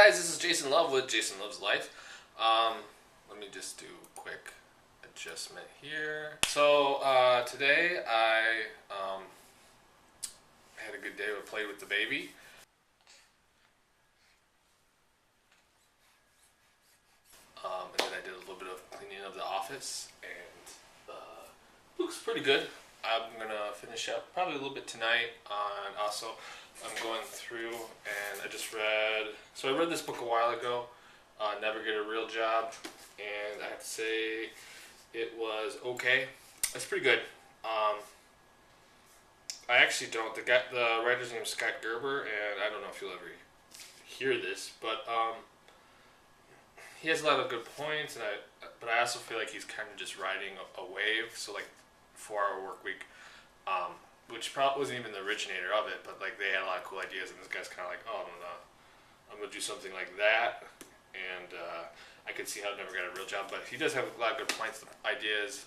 guys, this is Jason Love with Jason Loves Life. Let me just do a quick adjustment here. So today I had a good day. I played with the baby. And then I did a little bit of cleaning of the office, and looks pretty good. I'm gonna finish up probably a little bit tonight. And also, I'm going through, and I just read. So I read this book a while ago, "Never Get a Real Job," and I have to say, it was okay. It's pretty good. I actually don't. The writer's name is Scott Gerber, and I don't know if you'll ever hear this, but he has a lot of good points, but I also feel like he's kind of just riding a wave. So like 4-Hour Workweek, which probably wasn't even the originator of it, but like they had a lot of cool ideas, and this guy's kind of like, oh, I'm gonna do something like that, and I could see how it never got a real job. But he does have a lot of good points, ideas.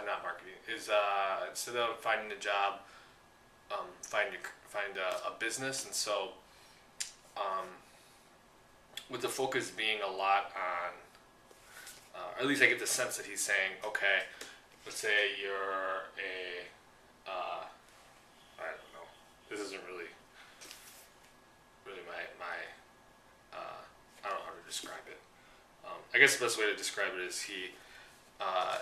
Not marketing is instead of finding a job, find a business, and so with the focus being a lot on, or at least I get the sense that he's saying, okay, let's say you're I don't know, this isn't really my I don't know how to describe it. I guess the best way to describe it is I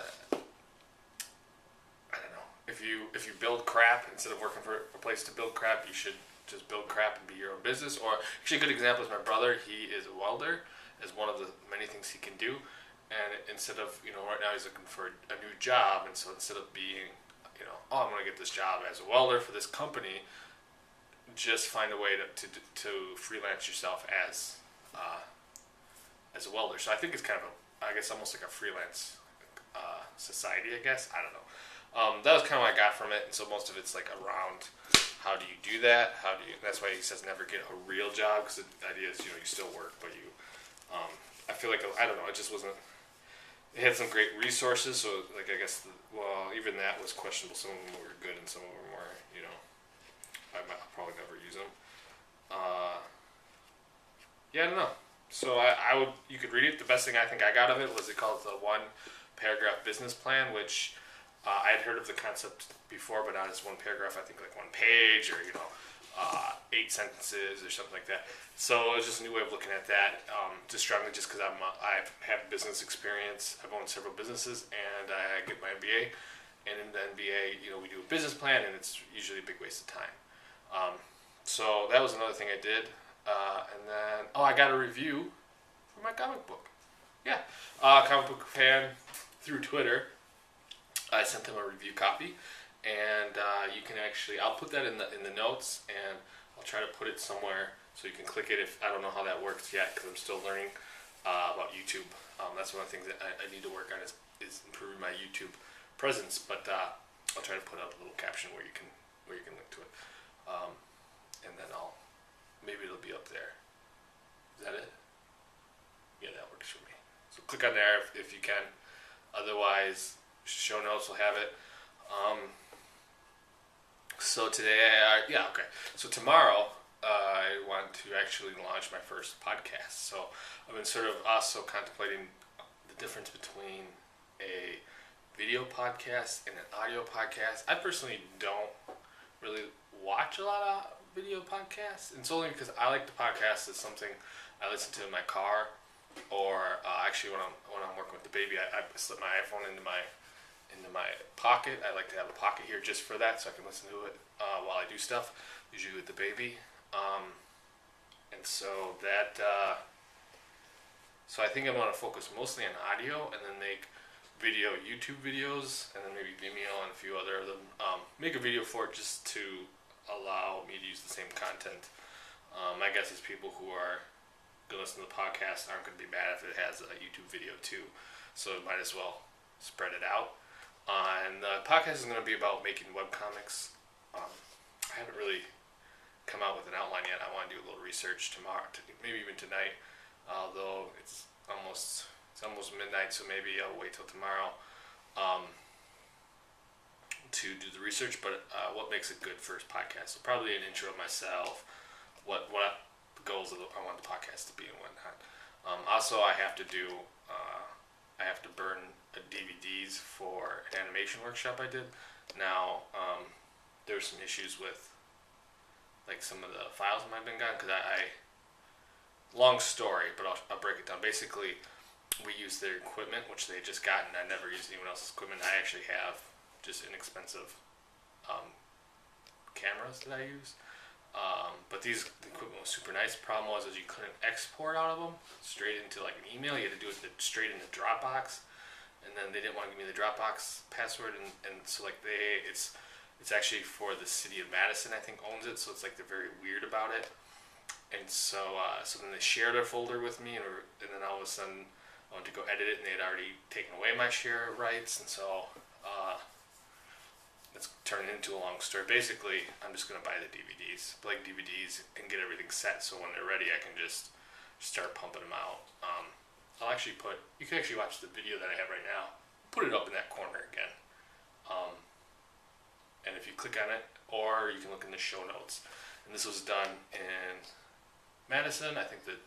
don't know, if you build crap instead of working for a place to build crap, you should just build crap and be your own business. Or actually, a good example is my brother. He is a welder, as one of the many things he can do. And instead of, right now he's looking for a new job, and so instead of being, oh, I'm going to get this job as a welder for this company, just find a way to freelance yourself as a welder. So I think it's kind of I guess almost like a freelance society, I guess. I don't know. That was kind of what I got from it, and so most of it's like around how do you do that? That's why he says never get a real job, because the idea is, you still work, but you, I feel like, I don't know, it just wasn't, it had some great resources, so like I guess, even that was questionable. Some of them were good and some of them were, I'll probably never use them. Yeah, I don't know. So you could read it. The best thing I think I got of it was it called the 1-paragraph business plan, which I had heard of the concept before, but not as one paragraph. I think like one page, or 8 sentences or something like that. So it was just a new way of looking at that. Just strongly, just because I have business experience. I've owned several businesses, and I get my MBA. And in the MBA, we do a business plan, and it's usually a big waste of time. So that was another thing I did. And then I got a review for my comic book. Yeah, comic book fan through Twitter. I sent them a review copy, and you can actually, I'll put that in the notes, and I'll try to put it somewhere so you can click it. If I don't know how that works yet, because I'm still learning about YouTube. That's one of the things that I need to work on is improving my YouTube presence. But I'll try to put up a little caption where you can link to it, and then maybe it'll be up there. Is that it? Yeah, that works for me. So click on there if you can. Otherwise, show notes will have it. So today, okay. So tomorrow, I want to actually launch my first podcast. So I've been sort of also contemplating the difference between a video podcast and an audio podcast. I personally don't really watch a lot of video podcasts, and it's only because I like the podcast as something I listen to in my car, or actually when I'm working with the baby, I slip my iPhone into my pocket. I like to have a pocket here just for that, so I can listen to it while I do stuff, usually with the baby. And so that, so I think I want to focus mostly on audio, and then make video YouTube videos, and then maybe Vimeo and a few other of them. Make a video for it just to allow me to use the same content. My guess is people who are going to listen to the podcast aren't going to be mad if it has a YouTube video too, so it might as well spread it out. And the podcast is going to be about making webcomics. I haven't really come out with an outline yet. I want to do a little research tomorrow, maybe even tonight. Although it's almost midnight, so maybe I'll wait till tomorrow to do the research. But what makes a good first podcast? So probably an intro of myself, what goals of I want the podcast to be and whatnot. Also, I have to do. I have to burn DVDs for an animation workshop I did. Now, there's some issues with like some of the files that might have been gone because long story, but I'll break it down. Basically, we use their equipment, which they just got, and I never used anyone else's equipment. I actually have just inexpensive cameras that I use. But the equipment was super nice. Problem was is you couldn't export out of them straight into like an email. You had to do it straight into Dropbox, and then they didn't want to give me the Dropbox password, and so like it's actually for the city of Madison, I think, owns it. So it's like they're very weird about it. And so then they shared their folder with me, and then all of a sudden I went to go edit it, and they had already taken away my share rights, and so it's turned into a long story. Basically, I'm just gonna buy the DVDs, blank DVDs, and get everything set so when they're ready, I can just start pumping them out. I'll actually you can actually watch the video that I have right now. Put it up in that corner again, and if you click on it, or you can look in the show notes. And this was done in Madison. I think the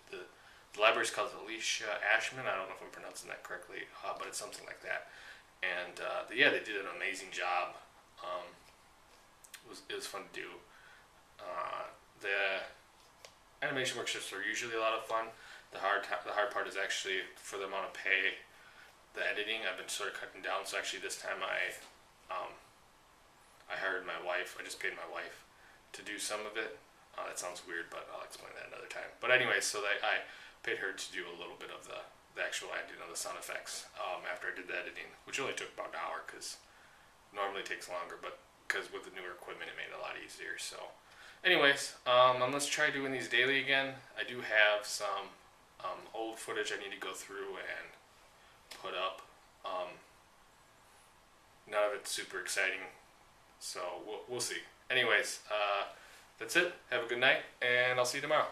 library's called Alicia Ashman. I don't know if I'm pronouncing that correctly, but it's something like that. And they did an amazing job. It was fun to do. The animation workshops are usually a lot of fun. The hard part is actually for the amount of pay, the editing. I've been sort of cutting down. So actually, this time I hired my wife. I just paid my wife to do some of it. That sounds weird, but I'll explain that another time. But anyway, so I paid her to do a little bit of the actual editing of the sound effects after I did the editing, which only took about an hour because normally it takes longer, but because with the newer equipment it made it a lot easier. So anyways, let's try doing these daily again. I do have some old footage I need to go through and put up. None of it's super exciting, so we'll see. Anyways, that's it. Have a good night, and I'll see you tomorrow.